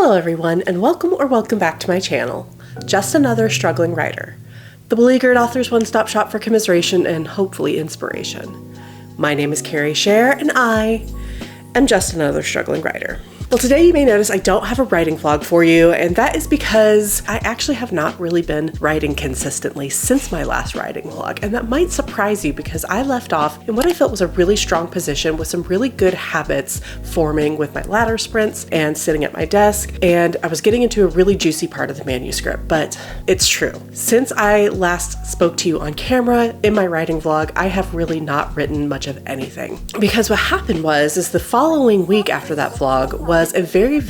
Hello everyone, and welcome back to my channel, Just Another Struggling Writer, the beleaguered author's one-stop shop for commiseration and hopefully inspiration. My name is Carrie Scher, and I am just another struggling writer. Well, today you may notice I don't have a writing vlog for you, and that is because I actually have not really been writing consistently since my last writing vlog, and that might surprise you because I left off in what I felt was a really strong position with some really good habits forming with my ladder sprints and sitting at my desk, and I was getting into a really juicy part of the manuscript. But it's true. Since I last spoke to you on camera in my writing vlog, I have really not written much of anything. Because what happened is the following week after that vlog was a very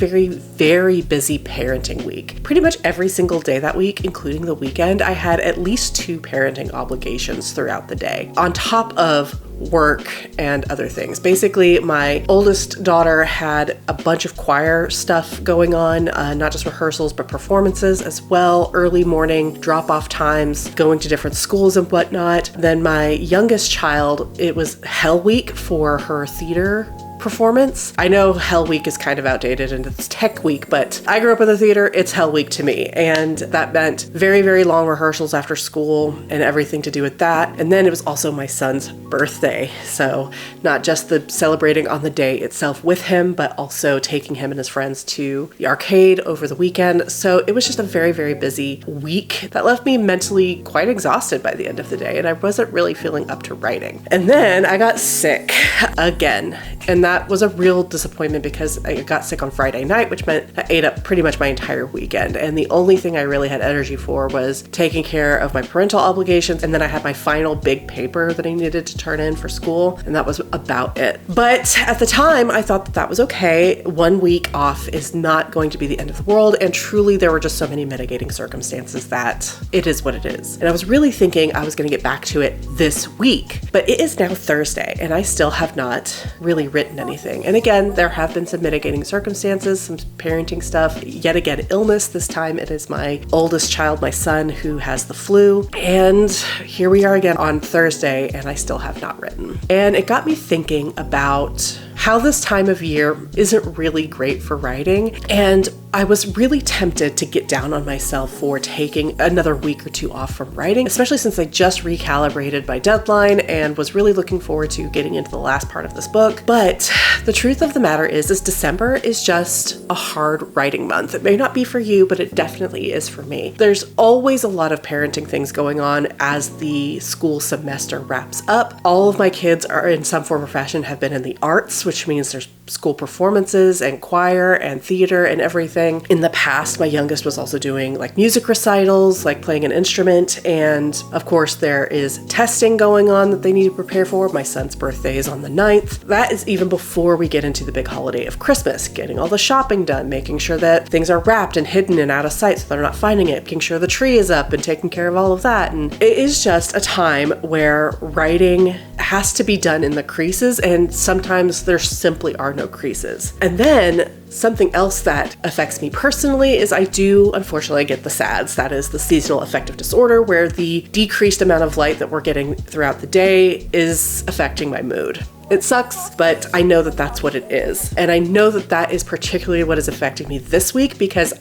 busy parenting week. Pretty much every single day that week, including the weekend, I had at least 2 parenting obligations throughout the day, on top of work and other things. Basically, my oldest daughter had a bunch of choir stuff going on, not just rehearsals, but performances as well, early morning drop-off times, going to different schools and whatnot. Then my youngest child, it was Hell Week for her theater performance. I know Hell Week is kind of outdated and it's Tech Week, but I grew up in the theater, it's Hell Week to me. And that meant very long rehearsals after school and everything to do with that. And then it was also my son's birthday. So not just the celebrating on the day itself with him, but also taking him and his friends to the arcade over the weekend. So it was just a very busy week that left me mentally quite exhausted by the end of the day. And I wasn't really feeling up to writing. And then I got sick again. And that was a real disappointment because I got sick on Friday night, which meant I ate up pretty much my entire weekend. And the only thing I really had energy for was taking care of my parental obligations. And then I had my final big paper that I needed to turn in for school. And that was about it. But at the time, I thought that was okay. 1 week off is not going to be the end of the world. And truly, there were just so many mitigating circumstances that it is what it is. And I was really thinking I was going to get back to it this week. But it is now Thursday, and I still have not really written anything. And again, there have been some mitigating circumstances, some parenting stuff, yet again, illness. This time it is my oldest child, my son, who has the flu. And here we are again on Thursday, and I still have not written. And it got me thinking about how this time of year isn't really great for writing. And I was really tempted to get down on myself for taking another week or 2 off from writing, especially since I just recalibrated my deadline and was really looking forward to getting into the last part of this book. But the truth of the matter is December is just a hard writing month. It may not be for you, but it definitely is for me. There's always a lot of parenting things going on as the school semester wraps up. All of my kids are in some form or fashion have been in the arts, which means there's school performances and choir and theater and everything. In the past, my youngest was also doing like music recitals, like playing an instrument. And of course, there is testing going on that they need to prepare for. My son's birthday is on the 9th. That is even before we get into the big holiday of Christmas, getting all the shopping done, making sure that things are wrapped and hidden and out of sight so they're not finding it, making sure the tree is up and taking care of all of that. And it is just a time where writing has to be done in the creases, and sometimes there simply are no creases. And then something else that affects me personally is I do unfortunately get the SADS. That is the seasonal affective disorder, where the decreased amount of light that we're getting throughout the day is affecting my mood. It sucks, but I know that that's what it is. And I know that that is particularly what is affecting me this week because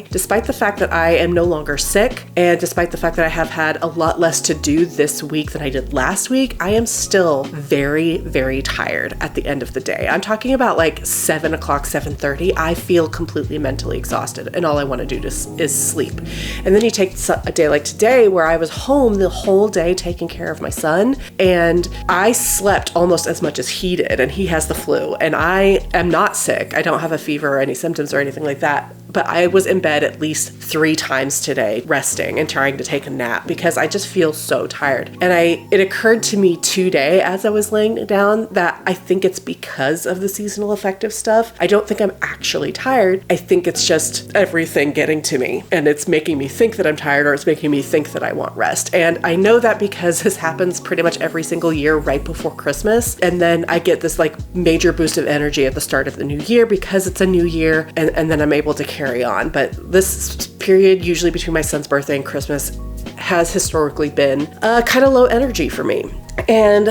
despite the fact that I am no longer sick, and despite the fact that I have had a lot less to do this week than I did last week, I am still very tired at the end of the day. I'm talking about like 7 o'clock, 7:30. I feel completely mentally exhausted, and all I want to do is sleep. And then you take a day like today where I was home the whole day taking care of my son, and I slept almost as much as he did, and he has the flu, and I am not sick. I don't have a fever or any symptoms or anything like that, but I was in bed at least 3 times today, resting and trying to take a nap because I just feel so tired. And it occurred to me today as I was laying down that I think it's because of the seasonal affective stuff. I don't think I'm actually tired. I think it's just everything getting to me, and it's making me think that I'm tired, or it's making me think that I want rest. And I know that because this happens pretty much every single year right before Christmas, and then I get this like major boost of energy at the start of the new year because it's a new year, and then I'm able to carry on. But this period, usually between my son's birthday and Christmas, has historically been kind of low energy for me. And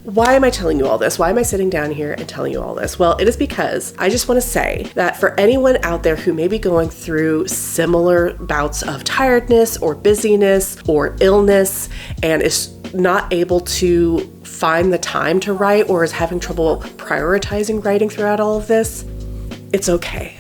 Why am I telling you all this? Why am I sitting down here and telling you all this? Well, it is because I just want to say that for anyone out there who may be going through similar bouts of tiredness or busyness or illness and is not able to find the time to write or is having trouble prioritizing writing throughout all of this, it's okay.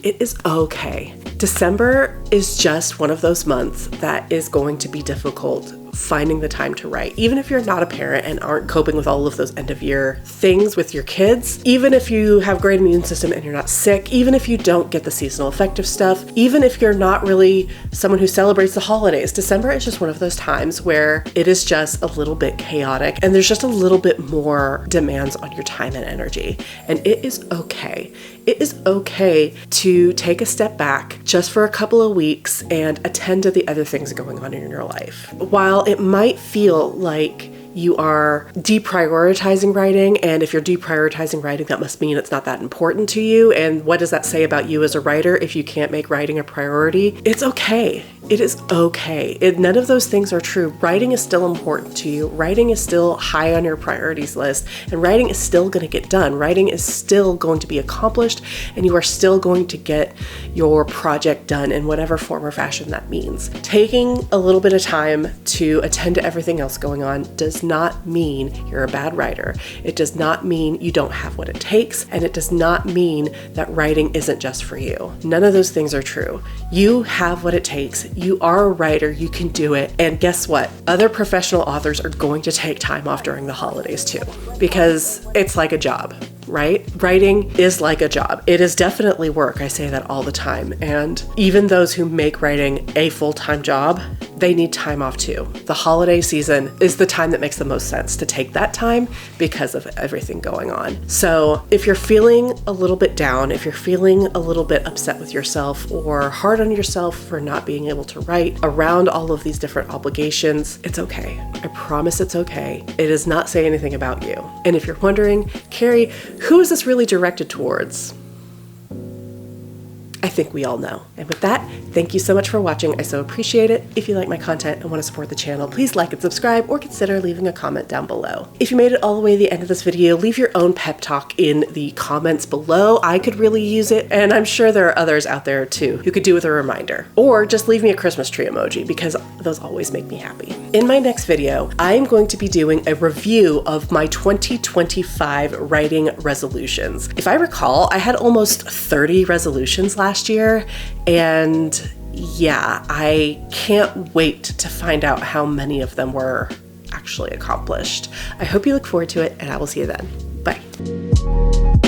It is okay. December is just one of those months that is going to be difficult finding the time to write. Even if you're not a parent and aren't coping with all of those end of year things with your kids, even if you have great immune system and you're not sick, even if you don't get the seasonal affective stuff, even if you're not really someone who celebrates the holidays, December is just one of those times where it is just a little bit chaotic and there's just a little bit more demands on your time and energy. And it is okay. It is okay to take a step back just for a couple of weeks and attend to the other things going on in your life. While it might feel like you are deprioritizing writing, and if you're deprioritizing writing, that must mean it's not that important to you. And what does that say about you as a writer if you can't make writing a priority? It's okay. It is okay. None of those things are true. Writing is still important to you. Writing is still high on your priorities list, and writing is still going to get done. Writing is still going to be accomplished, and you are still going to get your project done in whatever form or fashion that means. Taking a little bit of time to attend to everything else going on does not mean you're a bad writer. It does not mean you don't have what it takes, and it does not mean that writing isn't just for you. None of those things are true. You have what it takes. You are a writer, you can do it. And guess what? Other professional authors are going to take time off during the holidays too, because it's like a job, right? Writing is like a job. It is definitely work. I say that all the time. And even those who make writing a full-time job, they need time off too. The holiday season is the time that makes the most sense to take that time because of everything going on. So if you're feeling a little bit down, if you're feeling a little bit upset with yourself or hard on yourself for not being able to write around all of these different obligations, it's okay. I promise it's okay. It does not say anything about you. And if you're wondering, Carrie, who is this really directed towards? I think we all know. And with that, thank you so much for watching. I so appreciate it. If you like my content and want to support the channel, please like and subscribe or consider leaving a comment down below. If you made it all the way to the end of this video, leave your own pep talk in the comments below. I could really use it, and I'm sure there are others out there too who could do with a reminder. Or just leave me a Christmas tree emoji because those always make me happy. In my next video, I'm going to be doing a review of my 2025 writing resolutions. If I recall, I had almost 30 resolutions last year, and yeah, I can't wait to find out how many of them were actually accomplished. I hope you look forward to it, and I will see you then. Bye.